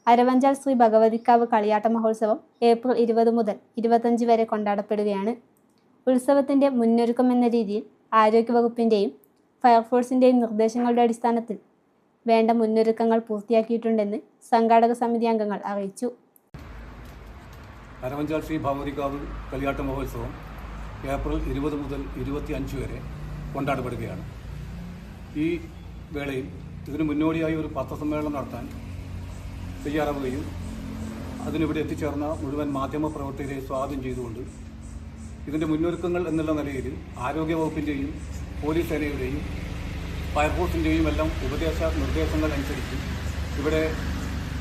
അരവഞ്ചാൽ ശ്രീ ഭഗവതിക്കാവ് കളിയാട്ട മഹോത്സവം ഏപ്രിൽ 20 മുതൽ 25 വരെ കൊണ്ടാടപ്പെടുകയാണ്. ഉത്സവത്തിൻ്റെ മുന്നൊരുക്കം എന്ന രീതിയിൽ ആരോഗ്യവകുപ്പിൻ്റെയും ഫയർഫോഴ്സിൻ്റെയും നിർദ്ദേശങ്ങളുടെ അടിസ്ഥാനത്തിൽ വേണ്ട മുന്നൊരുക്കങ്ങൾ പൂർത്തിയാക്കിയിട്ടുണ്ടെന്ന് സംഘാടക സമിതി അംഗങ്ങൾ അറിയിച്ചു. അരവഞ്ചാൽ ശ്രീ ഭഗവതിക്കാവ് കളിയാട്ട മഹോത്സവം ഏപ്രിൽ 20 മുതൽ 25 വരെ കൊണ്ടാടപ്പെടുകയാണ്. ഈ വേളയിൽ ഇതിനു മുന്നോടിയായി ഒരു പത്രസമ്മേളനം നടത്താൻ തയ്യാറാവുകയും അതിനിവിടെ എത്തിച്ചേർന്ന മുഴുവൻ മാധ്യമ പ്രവർത്തകരെ സ്വാഗതം ചെയ്തുകൊണ്ട് ഇതിൻ്റെ മുന്നൊരുക്കങ്ങൾ എന്നുള്ള നിലയിൽ ആരോഗ്യവകുപ്പിൻ്റെയും പോലീസ് സേനയുടെയും ഫയർഫോഴ്സിൻ്റെയും എല്ലാം നിർദ്ദേശങ്ങൾ അനുസരിച്ച് ഇവിടെ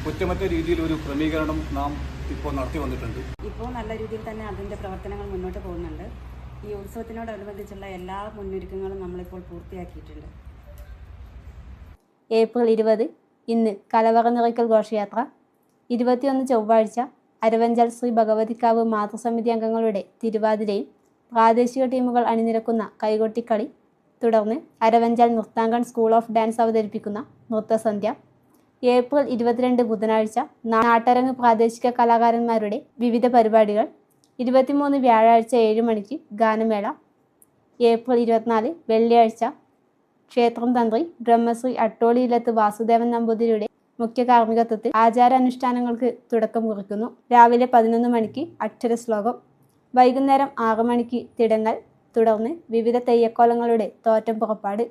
കുറ്റമറ്റ രീതിയിൽ ഒരു ക്രമീകരണം നാം ഇപ്പോൾ നടത്തി വന്നിട്ടുണ്ട്. ഇപ്പോൾ നല്ല രീതിയിൽ തന്നെ അതിൻ്റെ പ്രവർത്തനങ്ങൾ മുന്നോട്ട് പോകുന്നുണ്ട്. ഈ ഉത്സവത്തിനോടനുബന്ധിച്ചുള്ള എല്ലാ മുന്നൊരുക്കങ്ങളും നമ്മളിപ്പോൾ പൂർത്തിയാക്കിയിട്ടുണ്ട്. ഏപ്രിൽ 20 ഇന്ന് കലവറ നിറയ്ക്കൽ ഘോഷയാത്ര, 21 ചൊവ്വാഴ്ച അരവഞ്ചാൽ ശ്രീ ഭഗവതിക്കാവ് മാതൃസമിതി അംഗങ്ങളുടെ തിരുവാതിരയും പ്രാദേശിക ടീമുകൾ അണിനിരക്കുന്ന കൈകൊട്ടിക്കളി, തുടർന്ന് അരവഞ്ചാൽ നൃത്താങ്കൺ സ്കൂൾ ഓഫ് ഡാൻസ് അവതരിപ്പിക്കുന്ന നൃത്തസന്ധ്യ, ഏപ്രിൽ 22 ബുധനാഴ്ച നാട്ടരങ്ങ് പ്രാദേശിക കലാകാരന്മാരുടെ വിവിധ പരിപാടികൾ, 23 വ്യാഴാഴ്ച 7 മണിക്ക് ഗാനമേള, ഏപ്രിൽ 24 വെള്ളിയാഴ്ച ക്ഷേത്രം തന്ത്രി ബ്രഹ്മശ്രീ അട്ടോളി ഇല്ലത്ത് വാസുദേവൻ നമ്പൂതിരിയുടെ മുഖ്യ കാർമ്മികത്വത്തിൽ ആചാരാനുഷ്ഠാനങ്ങൾക്ക് തുടക്കം കുറിക്കുന്നു. രാവിലെ 11 മണിക്ക് അക്ഷരശ്ലോകം, വൈകുന്നേരം 6 മണിക്ക് തിടങ്ങൽ, തുടർന്ന് വിവിധ തെയ്യക്കോലങ്ങളുടെ തോറ്റം പുറപ്പാട്,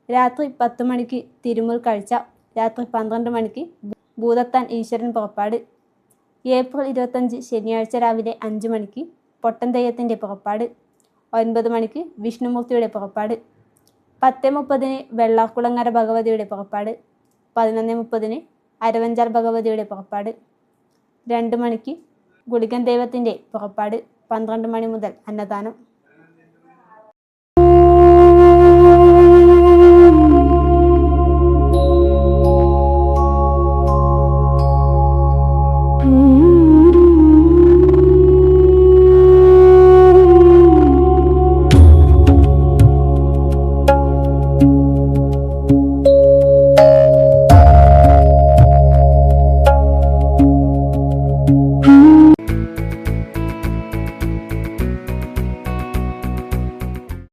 രാത്രി 10 മണിക്ക് തിരുമുൽ കാഴ്ച, രാത്രി 12 മണിക്ക് ഭൂതത്താൻ ഈശ്വരൻ പുറപ്പാട്, ഏപ്രിൽ 25 ശനിയാഴ്ച രാവിലെ 5 മണിക്ക് പൊട്ടൻ തെയ്യത്തിൻ്റെ പുറപ്പാട്, 9 മണിക്ക് വിഷ്ണുമൂർത്തിയുടെ പുറപ്പാട്, 10:30 വെള്ളാർകുളങ്ങര ഭഗവതിയുടെ പുറപ്പാട്, 11:30 അരവഞ്ചാൽ ഭഗവതിയുടെ പുറപ്പാട്, 2 മണിക്ക് ഗുളികൻ ദൈവത്തിൻ്റെ പുറപ്പാട്, 12 മണി മുതൽ അന്നദാനം. Mm-hmm.